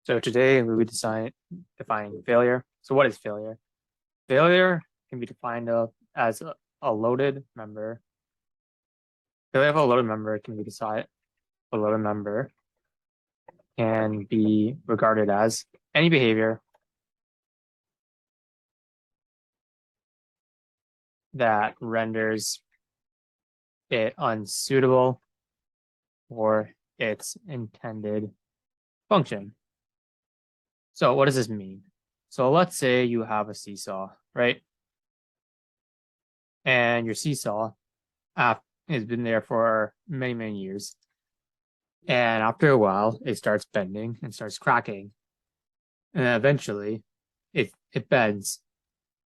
So today we would define failure. So what is failure? Failure can be defined as a loaded member. Failure of a loaded member can be decided. A loaded member can be regarded as any behavior that renders it unsuitable for its intended function. So what does this mean? So let's say you have a seesaw, right? And your seesaw has been there for many, many years. And after a while, it starts bending and starts cracking. And then eventually it bends.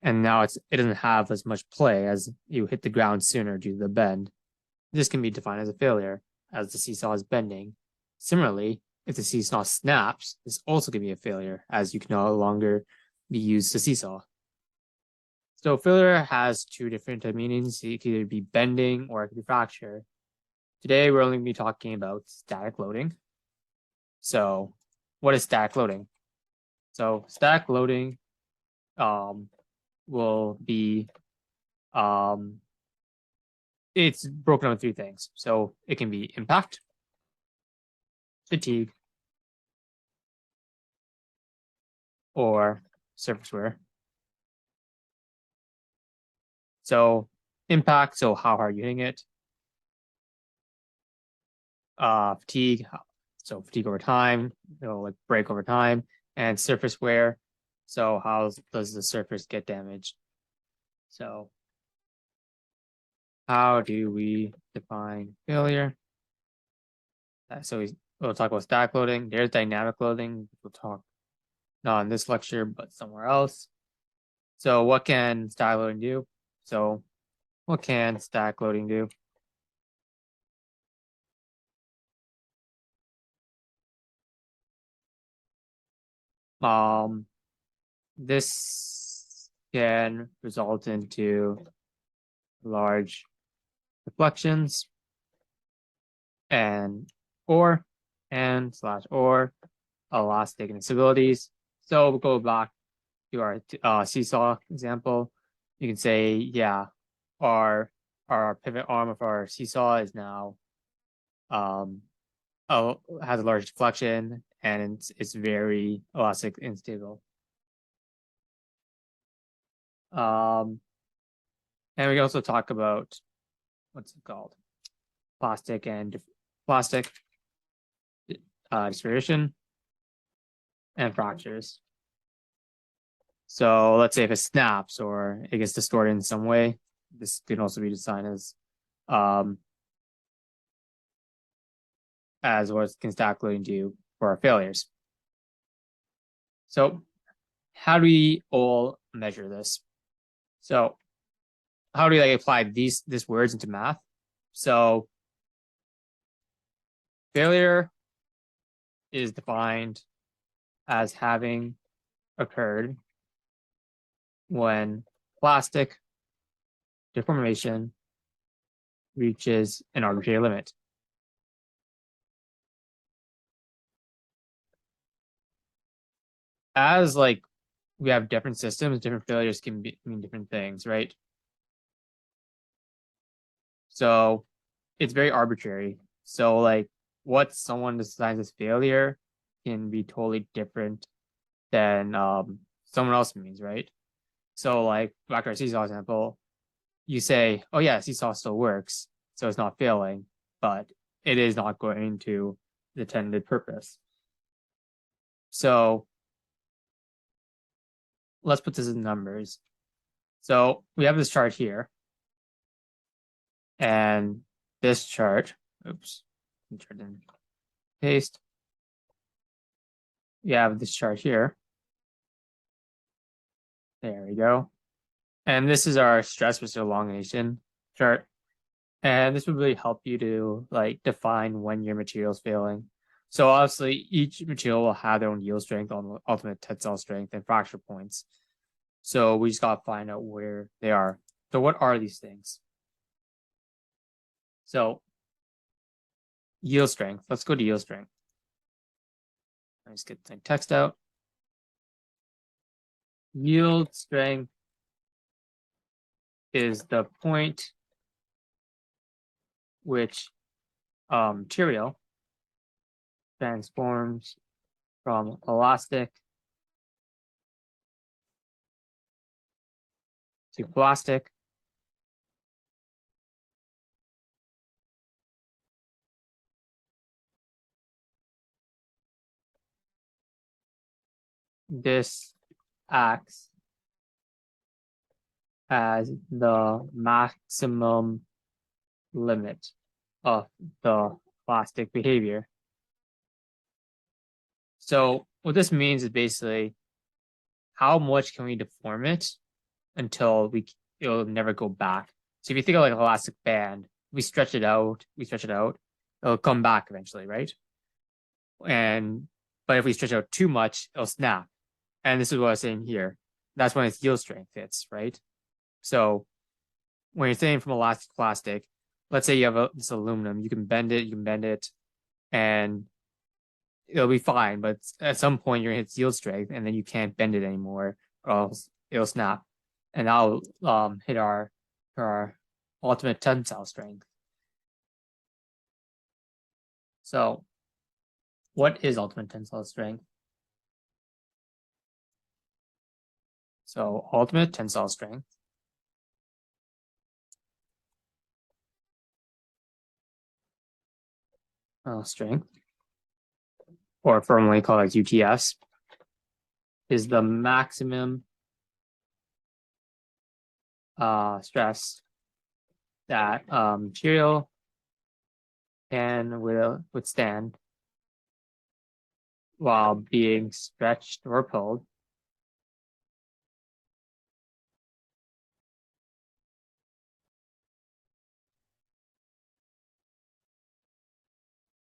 And now it doesn't have as much play as you hit the ground sooner due to the bend. This can be defined as a failure as the seesaw is bending. Similarly, if the seesaw snaps, this also can be a failure as you can no longer be used to seesaw. So failure has two different meanings. It can either be bending or it can be fracture. Today, we're only going to be talking about static loading. So what is static loading? So static loading will be, it's broken up into three things. So it can be impact, fatigue, or surface wear. So impact, so how hard you're hitting it. Fatigue, so fatigue over time, like break over time, and surface wear. So how does the surface get damaged? So how do we define failure? So we'll talk about static loading. There's dynamic loading. We'll talk not in this lecture, but somewhere else. So what can static loading do? So what can static loading do? This can result into large deflections and or elastic instabilities. So we'll go back to our seesaw example. You can say, yeah, our pivot arm of our seesaw is now has a large deflection and it's very elastic and stable. And we can also talk about what's it called? Plastic distribution and fractures. So let's say if it snaps or it gets distorted in some way, this can also be defined as what can static loading do for our failures. So how do we all measure this? So how do we apply these words into math? So failure is defined as having occurred when plastic deformation reaches an arbitrary limit. As we have different systems, different failures can mean different things, right? So it's very arbitrary. So what someone decides as failure can be totally different than someone else means, right? So back to our seesaw example, you say, oh yeah, seesaw still works, so it's not failing, but it is not going to the intended purpose. So let's put this in numbers. So we have this chart here. And this chart, oops, chart didn't paste. We have this chart here. There we go. And this is our stress versus elongation chart. And this would really help you to define when your material is failing. So obviously each material will have their own yield strength, on ultimate tensile strength, and fracture points. So we just gotta find out where they are. So what are these things? So yield strength, let's go to yield strength. Let's get the text out. Yield strength is the point which material transforms from elastic to plastic this acts as the maximum limit of the plastic behavior. So what this means is basically how much can we deform it until it'll never go back. So if you think of like an elastic band, we stretch it out, it'll come back eventually, right? But if we stretch out too much, it'll snap. And this is what I was saying here. That's when its yield strength hits, right? So when you're saying from elastic plastic, let's say you have this aluminum, you can bend it, and it'll be fine. But at some point, you're gonna hit yield strength, and then you can't bend it anymore, or else it'll snap, and that'll hit our ultimate tensile strength. So, what is ultimate tensile strength? So, ultimate tensile strength or formally called as UTS, is the maximum stress that material can withstand while being stretched or pulled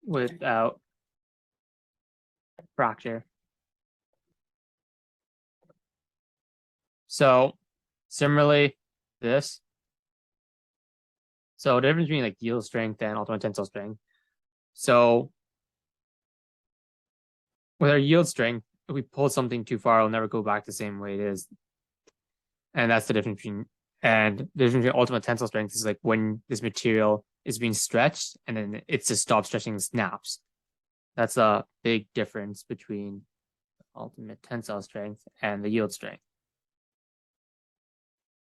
without fracture. So similarly, this. So the difference between like yield strength and ultimate tensile strength. So with our yield strength, if we pull something too far, it'll never go back the same way it is. And that's the difference between ultimate tensile strength is like when this material is being stretched and then it's just stops stretching and snaps. That's a big difference between ultimate tensile strength and the yield strength.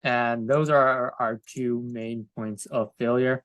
And those are our two main points of failure.